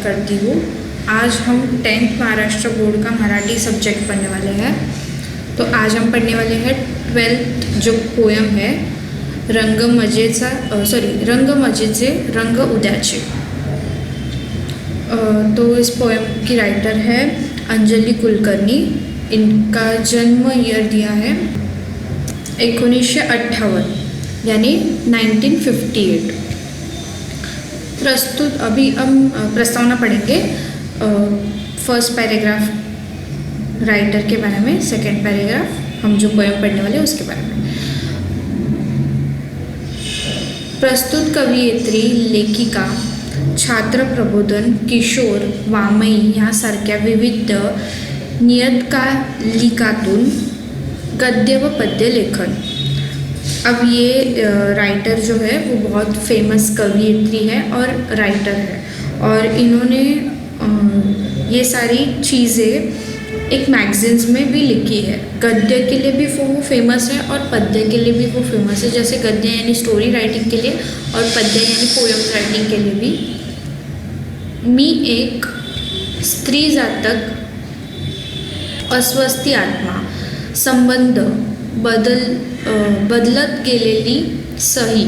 करती हूँ। आज हम 10th महाराष्ट्र बोर्ड का मराठी सब्जेक्ट पढ़ने वाले हैं। तो आज हम पढ़ने वाले हैं 12th जो पोयम है रंगमजेचे रंग उद्याचे। तो इस पोयम की राइटर है अंजली कुलकर्णी। इनका जन्म ईयर दिया है 1958 यानी 1958। अभी हम प्रस्तावना पढ़ेंगे। फर्स्ट पैराग्राफ राइटर के बारे में, सेकंड पैराग्राफ हम जो पोयम पढ़ने वाले हैं उसके बारे में। प्रस्तुत कवयित्री, लेखिका, छात्र प्रबोधन, किशोर, वामयी ह्यासारख्या विविध नियतकालिकातून गद्य व पद्य लेखन। अब ये राइटर जो है वो बहुत फेमस कवयित्री है और राइटर है, और इन्होंने ये सारी चीज़ें एक मैगजीन्स में भी लिखी है। गद्य के लिए भी वो फेमस है और पद्य के लिए भी वो फेमस है। जैसे गद्य यानी स्टोरी राइटिंग के लिए और पद्य यानी पोयम राइटिंग के लिए भी। मी एक स्त्री जातक अस्वस्थी आत्मा, संबंध, बदलत गेलेली सही,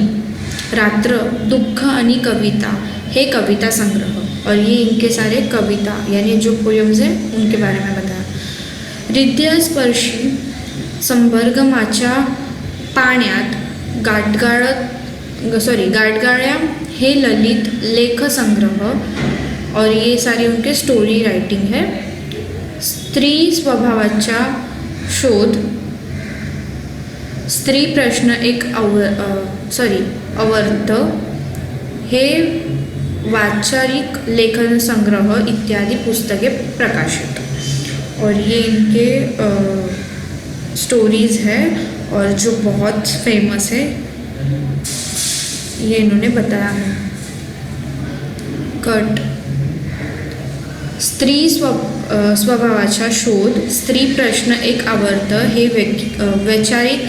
रात्र, दुःख आणि कविता, हे कविता संग्रह। और ये इनके सारे कविता यानी जो पोयम्स हैं उनके बारे में बताया। हृदयस्पर्शी संभर्गमाच्या पाण्यात गाठगाळ्या, हे ललित लेख संग्रह। और ये सारी उनके स्टोरी राइटिंग है। स्त्री स्वभावाचा शोध, स्त्री प्रश्न एक अवर्त, हे वैचारिक लेखन संग्रह इत्यादि पुस्तकें प्रकाशित। और ये इनके स्टोरीज़ है और जो बहुत फेमस है ये इन्होंने बताया है। कट स्त्री स्वभावाचा शोध, स्त्री प्रश्न एक आवर्त, हे वैचारिक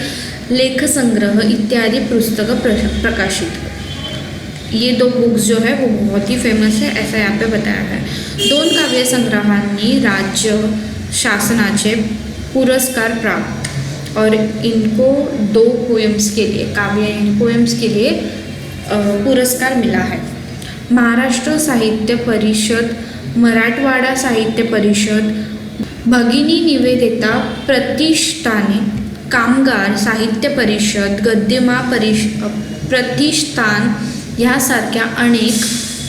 लेख संग्रह इत्यादि पुस्तक प्रकाशित। ये दो बुक्स जो है वो बहुत ही फेमस है, ऐसा यहाँ पे बताया है। 2 काव्य संग्रहांनी राज्य शासनाचे पुरस्कार प्राप्त, और इनको 2 पोएम्स के लिए, काव्य यानी पोएम्स के लिए पुरस्कार मिला है। महाराष्ट्र साहित्य परिषद, मराठवाडा साहित्य परिषद, भगिनी निवेदिता प्रतिष्ठाने, कामगार साहित्य परिषद, गद्यमा प्रतिष्ठान ह्यासारख्या अनेक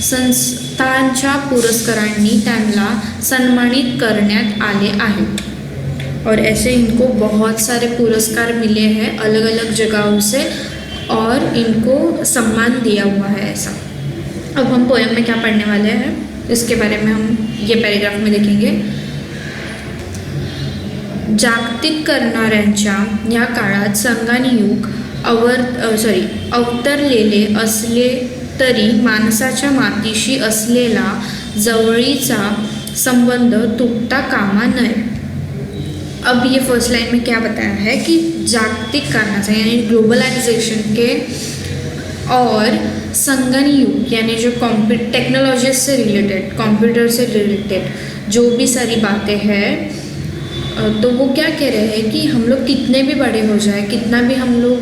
संस्थांच्या पुरस्कारांनी त्यांना सन्मानित करण्यात आले आहे। और ऐसे इनको बहुत सारे पुरस्कार मिले हैं अलग अलग जगहों से, और इनको सम्मान दिया हुआ है ऐसा। अब हम पोएम में क्या पढ़ने वाले हैं इसके बारे में हम ये पैराग्राफ में देखेंगे। जागतिक करणाऱ्यांच्या या काळात संगानी युग अवतरलेले असले तरी माणसाच्या मातीशी असलेला जवळीचा संबंध तुटता कामा नये। अब ये फर्स्ट लाइन में क्या बताया है कि जागतिक कारणाचा यानी ग्लोबलाइजेशन के और संगनी युग यानी जो टेक्नोलॉजी से रिलेटेड, कंप्यूटर से रिलेटेड जो भी सारी बातें हैं, तो वो क्या कह रहे हैं कि हम लोग कितने भी बड़े हो जाए, कितना भी हम लोग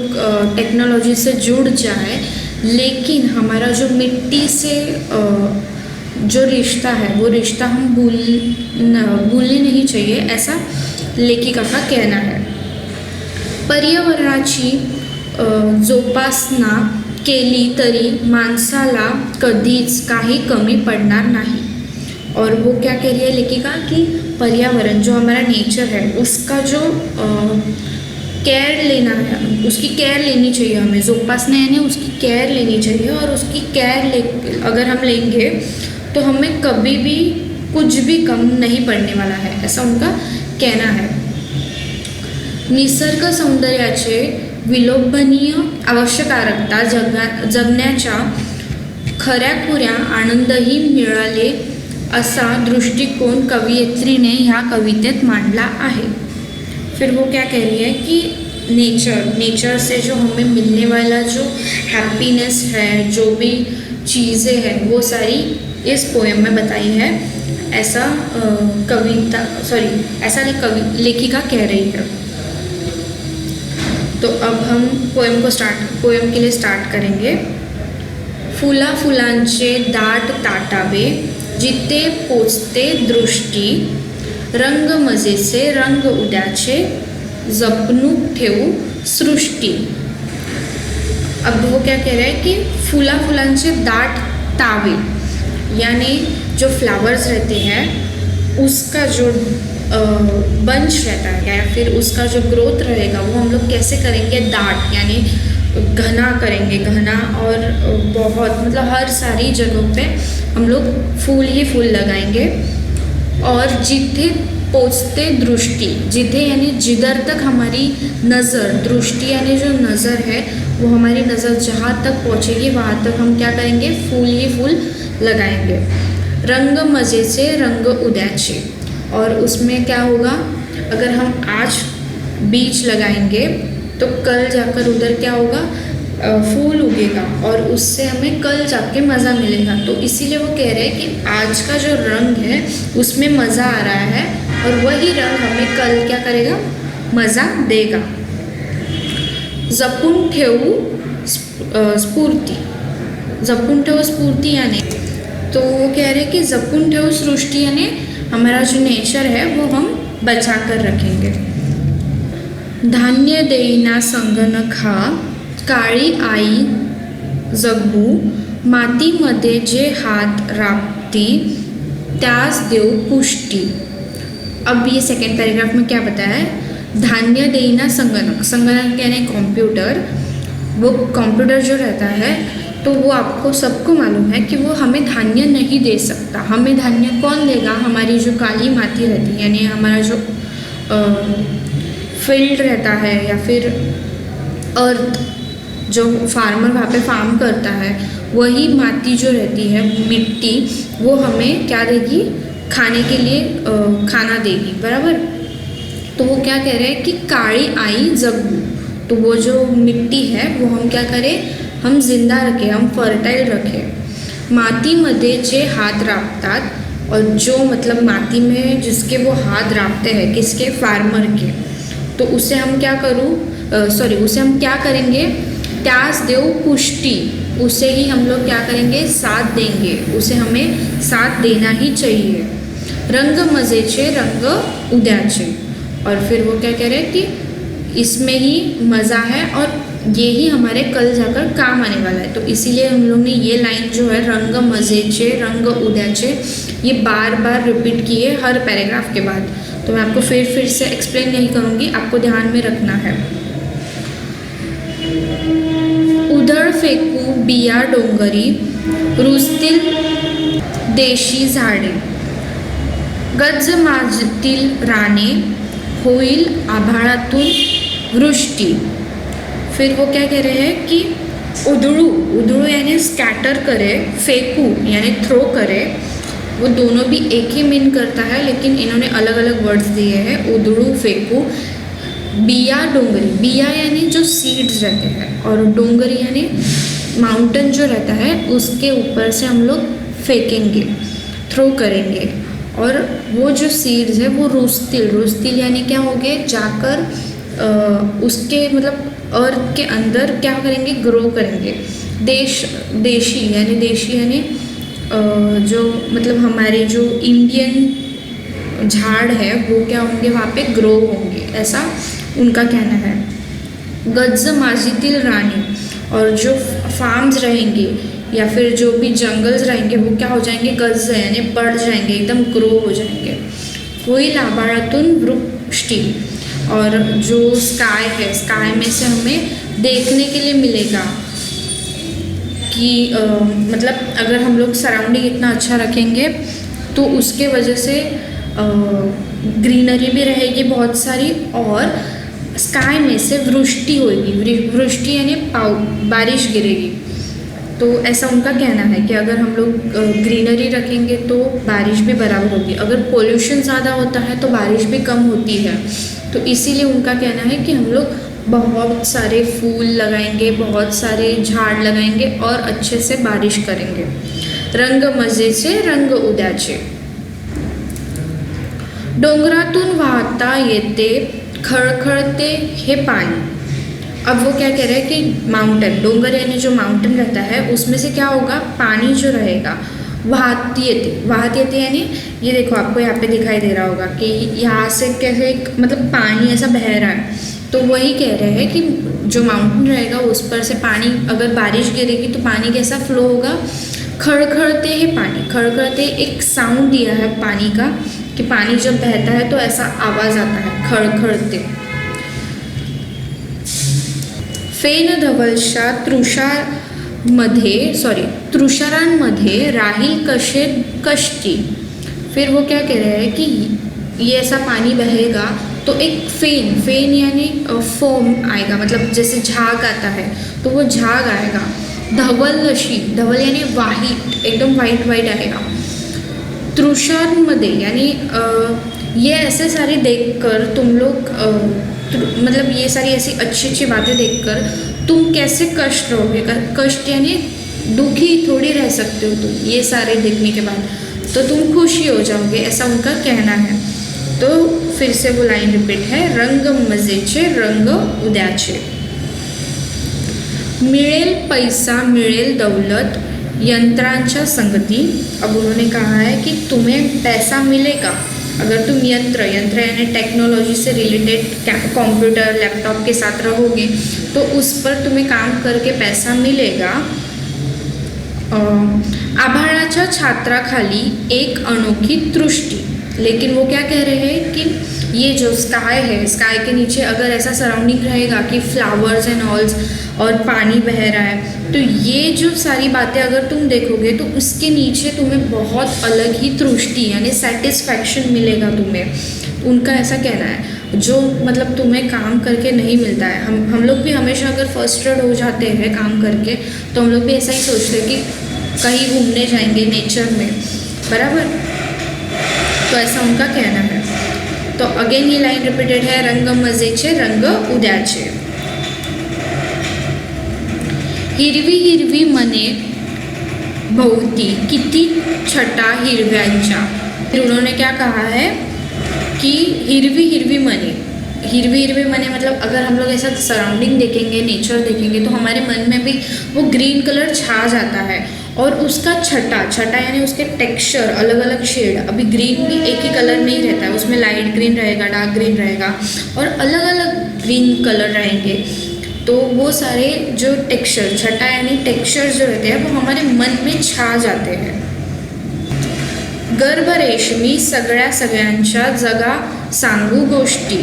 टेक्नोलॉजी से जुड़ जाए, लेकिन हमारा जो मिट्टी से जो रिश्ता है वो रिश्ता हम भूलने नहीं चाहिए, ऐसा लेखिका का कहना है। पर्यावरणाची जोपासना केली तरी माणसाला कधीच काही कमी पडणार नहीं। और वो क्या कह रही है लेखिका कि पर्यावरण जो हमारा नेचर है उसका जो केयर लेना है, उसकी केयर लेनी चाहिए हमें। जोपासना यानी उसकी केयर लेनी चाहिए, और उसकी केयर अगर हम लेंगे तो हमें कभी भी कुछ भी कम नहीं पड़ने वाला है, ऐसा उनका कहना है। निसर्ग सौंदर्याचे विलोभनीय आवश्यकता जगण्याच्या खऱ्याखुऱ्या आनंदही मिळाले असा दृष्टिकोन कवयित्रीने ह्या कवितेत मांडला आहे। फिर वो क्या कह रही है कि नेचर से जो हमें मिलने वाला जो हैप्पीनेस है, जो भी चीज़ें हैं वो सारी इस पोएम में बताई है, ऐसा ऐसा लेखिका कह रही है। तो अब हम पोएम के लिए स्टार्ट करेंगे। फुला फुलांचे दाट ताटावे, जिथे पोचते दृष्टी, रंग मजेचे रंग उद्याचे, जपणूक ठेवू सृष्टी। अब वो क्या कह रहा है कि फुला फुलांचे दाट तावे, यानी जो फ्लावर्स रहते हैं उसका जो बंच रहता है या फिर उसका जो ग्रोथ रहेगा वो हम लोग कैसे करेंगे, दाट यानी घना करेंगे, घना और बहुत मतलब हर सारी जगहों पे हम लोग फूल ही फूल लगाएंगे। और जिथे पहुँचते दृष्टि, जिथे यानी जिधर तक हमारी नज़र, दृष्टि यानी जो नज़र है वो हमारी नज़र जहाँ तक पहुँचेगी वहाँ तक हम क्या करेंगे, फूल ही फूल लगाएंगे। रंग मजे से रंग उद्याचे, और उसमें क्या होगा, अगर हम आज बीज लगाएंगे तो कल जाकर उधर क्या होगा, फूल उगेगा और उससे हमें कल जाके मज़ा मिलेगा। तो इसीलिए वो कह रहे हैं कि आज का जो रंग है उसमें मज़ा आ रहा है और वही रंग हमें कल क्या करेगा, मज़ा देगा। जपून ठेवू स्फूर्ती, जपून ठेवू स्फूर्ती यानी, तो वो कह रहे हैं कि जपून ठेवू सृष्टि यानी हमारा जो नेचर है वो हम बचा कर रखेंगे। धान्य देईना संगणक हा, काळी आई जगू, मातीमध्ये जे हात राबती, त्यास देऊ पुष्टी। अब ये सेकेंड पैराग्राफ में क्या बताया है, धान्य देईना संगणक, संगणक यानी कंप्यूटर, वो कंप्यूटर जो रहता है तो वो आपको सबको मालूम है कि वो हमें धान्य नहीं दे सकता। हमें धान्य कौन देगा, हमारी जो काली माटी रहती है यानी हमारा जो फील्ड रहता है या फिर अर्थ, जो फार्मर वहाँ पे फार्म करता है, वही माटी जो रहती है, मिट्टी, वो हमें क्या देगी, खाने के लिए खाना देगी, बराबर। तो वो क्या कह रहे हैं कि काली आई जगू, तो वो जो मिट्टी है वो हम क्या करें, हम जिंदा रखें, हम फर्टाइल रखें। मातीमध्ये जे हाथ राबतात, और जो मतलब माटी में जिसके वो हाथ राबते हैं, किसके, फार्मर के, तो उसे हम क्या उसे हम क्या करेंगे, त्यास देव पुष्टि, उसे ही हम लोग क्या करेंगे, साथ देंगे, उसे हमें साथ देना ही चाहिए। रंग मजेचे रंग उद्याचे, और फिर वो क्या कह रहे हैं कि इसमें ही मज़ा है और ये ही हमारे कल जाकर काम आने वाला है। तो इसीलिए हम लोग ने ये लाइन जो है, रंग मजेचे रंग उद्याचे, ये बार बार रिपीट की है हर पैराग्राफ के बाद। तो मैं आपको फिर से एक्सप्लेन नहीं करूँगी, आपको ध्यान में रखना है। उधळ फेकू बिया डोंगरी, रुजतील देशी झाडे, गज माजतील राने, होईल आभाळातून वृष्टी। फिर वो क्या कह रहे हैं कि उधळू यानी स्कैटर करे, फेंकू यानी थ्रो करे, वो दोनों भी एक ही मीन करता है लेकिन इन्होंने अलग अलग वर्ड्स दिए हैं, उधळू फेंकू। बिया डोंगरी, बिया यानी जो सीड्स रहते हैं, और डोंगरी यानी माउंटेन जो रहता है उसके ऊपर से हम लोग फेंकेंगे, थ्रो करेंगे, और वो जो सीड्स है वो रुजतील यानी क्या होंगे, जाकर उसके मतलब अर्थ के अंदर क्या करेंगे, ग्रो करेंगे। देशी यानी जो मतलब हमारे जो इंडियन झाड़ है वो क्या होंगे, वहाँ पे ग्रो होंगे, ऐसा उनका कहना है। गज माजीतील रानी, और जो फार्म्स रहेंगे या फिर जो भी जंगल्स रहेंगे वो क्या हो जाएंगे, गज यानी बढ़ जाएंगे, एकदम ग्रो हो जाएंगे। होईल आभाळातून वृष्टी, और जो स्काई है, स्काई में से हमें देखने के लिए मिलेगा कि मतलब अगर हम लोग सराउंडिंग इतना अच्छा रखेंगे तो उसके वजह से ग्रीनरी भी रहेगी बहुत सारी, और स्काई में से वृष्टि होगी, वृष्टि यानी बारिश गिरेगी। तो ऐसा उनका कहना है कि अगर हम लोग ग्रीनरी रखेंगे तो बारिश भी बराबर होगी, अगर पोल्यूशन ज़्यादा होता है तो बारिश भी कम होती है। तो इसीलिए उनका कहना है कि हम लोग बहुत सारे फूल लगाएंगे, बहुत सारे झाड़ लगाएंगे और अच्छे से बारिश करेंगे। रंग मजेचे रंग उद्याचे. डोंगरातून वाहता येते खळखळते हे पानी. अब वो क्या कह रहे हैं कि माउंटेन, डोंगर यानी जो माउंटेन रहता है उसमें से क्या होगा, पानी जो रहेगा वहाती येते यानी ये देखो आपको यहाँ पे दिखाई दे रहा होगा कि यहाँ से कैसे एक मतलब पानी ऐसा बह रहा है. तो वही कह रहे हैं कि जो माउंटेन रहेगा उस पर से पानी, अगर बारिश गिरेगी तो पानी कैसा फ्लो होगा, खड़खड़ते है पानी. खड़खड़ते एक साउंड दिया है पानी का कि पानी जब बहता है तो ऐसा आवाज़ आता है खड़खड़ते. फेन धवलशा तृषारांमध्ये राहील कशे कष्टी. फिर वो क्या कह रहे हैं कि ये ऐसा पानी बहेगा तो एक फेन यानी फोम आएगा, मतलब जैसे झाग आता है तो वो झाग आएगा. धवल यानी वाइट, एकदम वाइट आएगा. तृषारमध्ये यानी ये ऐसे सारे देखकर तुम लोग मतलब ये सारी ऐसी अच्छी बातें देखकर तुम कैसे कष्ट रहोगे. कष्ट यानी दुखी थोड़ी रह सकते हो तुम ये सारे देखने के बाद, तो तुम खुशी हो जाओगे, ऐसा उनका कहना है. तो फिर से वो लाइन रिपीट है, रंग मजेचे रंग उद्याचे. मिळेल पैसा मिळेल दौलत यंत्रांच्या संगती. अब उन्होंने कहा है कि तुम्हें पैसा मिलेगा अगर तुम यंत्र यानी टेक्नोलॉजी से रिलेटेड कंप्यूटर लैपटॉप के साथ रहोगे तो उस पर तुम्हें काम करके पैसा मिलेगा. आभाळाच्या छात्राखाली एक अनोखी दृष्टि. लेकिन वो क्या कह रहे हैं कि ये जो स्काई है, स्काई के नीचे अगर ऐसा सराउंडिंग रहेगा कि फ्लावर्स एंड ऑल्स और पानी बह रहा है, तो ये जो सारी बातें अगर तुम देखोगे तो उसके नीचे तुम्हें बहुत अलग ही दृष्टि यानी सेटिस्फैक्शन मिलेगा तुम्हें. उनका ऐसा कहना है जो मतलब तुम्हें काम करके नहीं मिलता है. हम लोग भी हमेशा अगर फ्रस्ट्रेट हो जाते हैं काम करके तो हम लोग भी ऐसा ही सोचते हैं कि कहीं घूमने जाएंगे नेचर में, बराबर. तो ऐसा उनका कहना है. तो अगेन ये लाइन रिपीटेड है, रंग मजेचे रंग उद्याचे. हिरवी मने भोवती किती छटा हिरव्यांच्या. फिर उन्होंने क्या कहा है कि हिरवी मने मतलब अगर हम लोग ऐसा सराउंडिंग देखेंगे, नेचर देखेंगे तो हमारे मन में भी वो ग्रीन कलर छा जाता है. और उसका छटा यानी उसके टेक्सचर अलग अलग शेड. अभी ग्रीन भी एक ही कलर नहीं रहता है, उसमें लाइट ग्रीन रहेगा, डार्क ग्रीन रहेगा और अलग अलग ग्रीन कलर रहेंगे. तो वो सारे जो टेक्सचर, छटा यानी टेक्सचर जो रहते हैं वो हमारे मन में छा जाते हैं. गर्भ रेशमी सगळ्यांच्या जगा सांगू गोष्टी.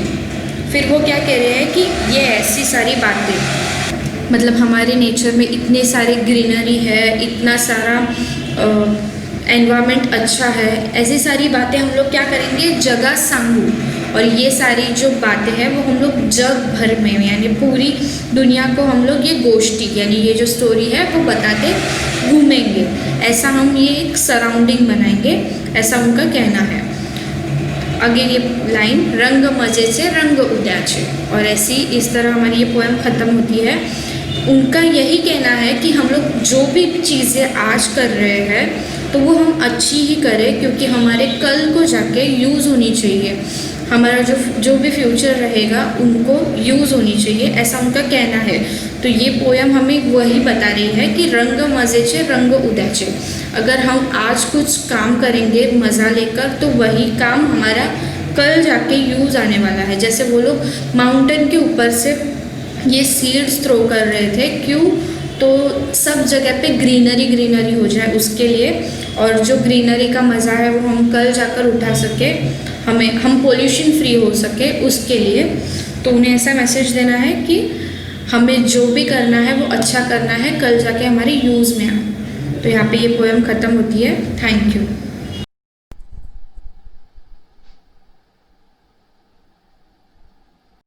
फिर वो क्या कह रहे हैं कि ये ऐसी सारी बातें मतलब हमारे नेचर में इतने सारे ग्रीनरी है, इतना सारा एनवायरनमेंट अच्छा है, ऐसी सारी बातें हम लोग क्या करेंगे जगह सांगू. और ये सारी जो बातें हैं वो हम लोग जग भर में यानी पूरी दुनिया को हम लोग ये गोष्ठी यानी ये जो स्टोरी है वो बताते घूमेंगे. ऐसा हम ये एक सराउंडिंग बनाएंगे, ऐसा उनका कहना है. अगेन ये लाइन, रंग मजेचे रंग उद्याचे. और ऐसी इस तरह हमारी ये पोएम ख़त्म होती है. उनका यही कहना है कि हम लोग जो भी चीज़ें आज कर रहे हैं तो वो हम अच्छी ही करें, क्योंकि हमारे कल को जाके यूज़ होनी चाहिए. हमारा जो भी फ्यूचर रहेगा उनको यूज़ होनी चाहिए, ऐसा उनका कहना है. तो ये पोएम हमें वही बता रही है कि रंग मजेचे रंग उद्याचे. अगर हम आज कुछ काम करेंगे मज़ा लेकर तो वही काम हमारा कल जाके यूज़ आने वाला है. जैसे वो लोग माउंटेन के ऊपर से ये सीड्स थ्रो कर रहे थे, क्यों, तो सब जगह पे ग्रीनरी हो जाए उसके लिए, और जो ग्रीनरी का मज़ा है वो हम कल जाकर उठा सके, हम पोल्यूशन फ्री हो सके उसके लिए. तो उन्हें ऐसा मैसेज देना है कि हमें जो भी करना है वो अच्छा करना है, कल जाके हमारे यूज़ में आए. तो यहाँ पे ये पोएम ख़त्म होती है. Thank you.